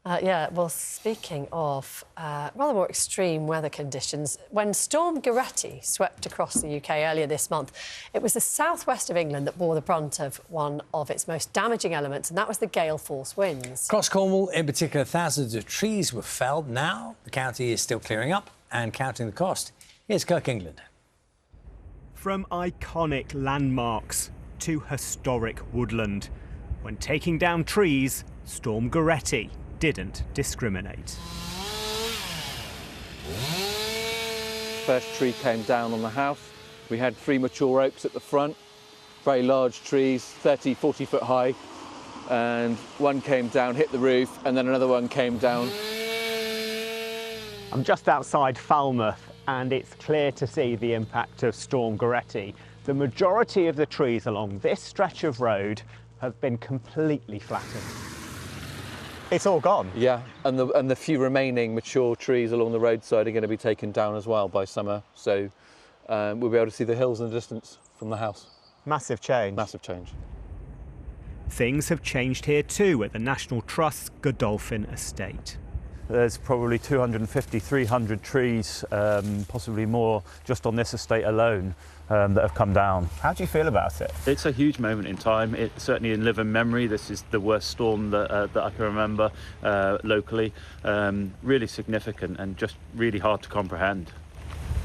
Yeah, well, speaking of rather more extreme weather conditions, when Storm Goretti swept across the UK earlier this month, it was the southwest of England that bore the brunt of one of its most damaging elements, and that was the gale force winds. Across Cornwall, in particular, thousands of trees were felled. Now the county is still clearing up and counting the cost. Here's Kirk England. From iconic landmarks to historic woodland, when taking down trees, Storm Goretti didn't discriminate. First tree came down on the house. We had 3 mature oaks at the front, very large trees, 30, 40 foot high, and one came down, hit the roof, and then another one came down. I'm just outside Falmouth, and it's clear to see the impact of Storm Goretti. The majority of the trees along this stretch of road have been completely flattened. It's all gone. Yeah, and the few remaining mature trees along the roadside are going to be taken down as well by summer, so we'll be able to see the hills in the distance from the house. Massive change. Massive change. Things have changed here too at the National Trust's Godolphin estate. There's probably 250, 300 trees, possibly more, just on this estate alone that have come down. How do you feel about it? It's a huge moment in time. It's certainly in living memory. This is the worst storm that I can remember locally. Really significant and just really hard to comprehend.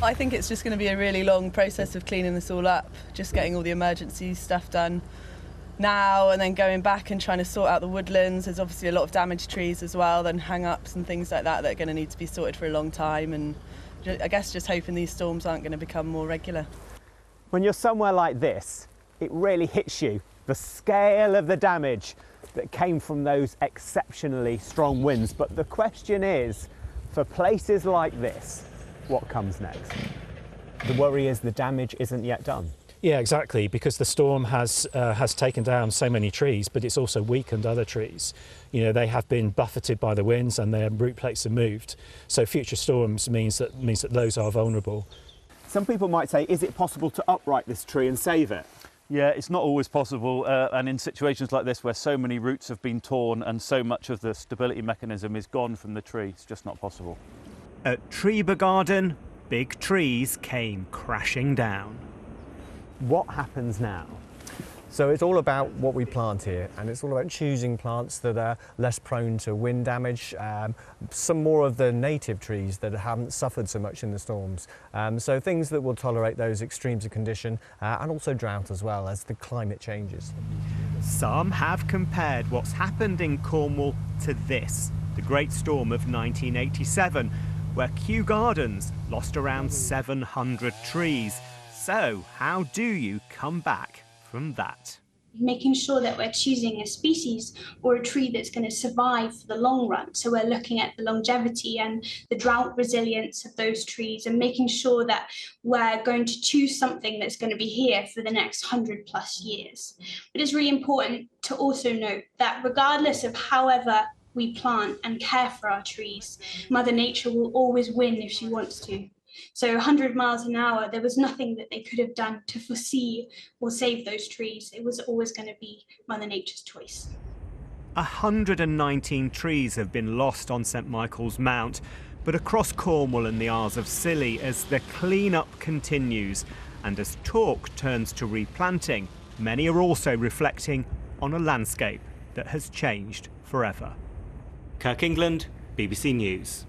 I think it's just going to be a really long process of cleaning this all up, just getting all the emergency stuff done now and then going back and trying to sort out the woodlands. There's obviously a lot of damaged trees as well, then hang-ups and things like that that are going to need to be sorted for a long time, and I guess just hoping these storms aren't going to become more regular. When you're somewhere like this, it really hits you, the scale of the damage that came from those exceptionally strong winds. But the question is, for places like this, what comes next? The worry is the damage isn't yet done. Yeah, exactly, because the storm has taken down so many trees, but it's also weakened other trees. You know, they have been buffeted by the winds and their root plates have moved. So future storms means that those are vulnerable. Some people might say, is it possible to upright this tree and save it? Yeah, it's not always possible, and in situations like this where so many roots have been torn and so much of the stability mechanism is gone from the tree, it's just not possible. At Treby Garden, big trees came crashing down. What happens now? So it's all about what we plant here, and it's all about choosing plants that are less prone to wind damage, some more of the native trees that haven't suffered so much in the storms. So things that will tolerate those extremes of condition and also drought as well as the climate changes. Some have compared what's happened in Cornwall to this, the Great Storm of 1987, where Kew Gardens lost around 700 trees. So how do you come back from that? Making sure that we're choosing a species or a tree that's going to survive for the long run. So we're looking at the longevity and the drought resilience of those trees and making sure that we're going to choose something that's going to be here for the next 100+ years. But it's really important to also note that regardless of however we plant and care for our trees, Mother Nature will always win if she wants to. So 100 miles an hour, there was nothing that they could have done to foresee or save those trees. It was always going to be Mother Nature's choice. 119 trees have been lost on St Michael's Mount, but across Cornwall and the Isles of Scilly, as the clean-up continues and as talk turns to replanting, many are also reflecting on a landscape that has changed forever. Kirk England, BBC News.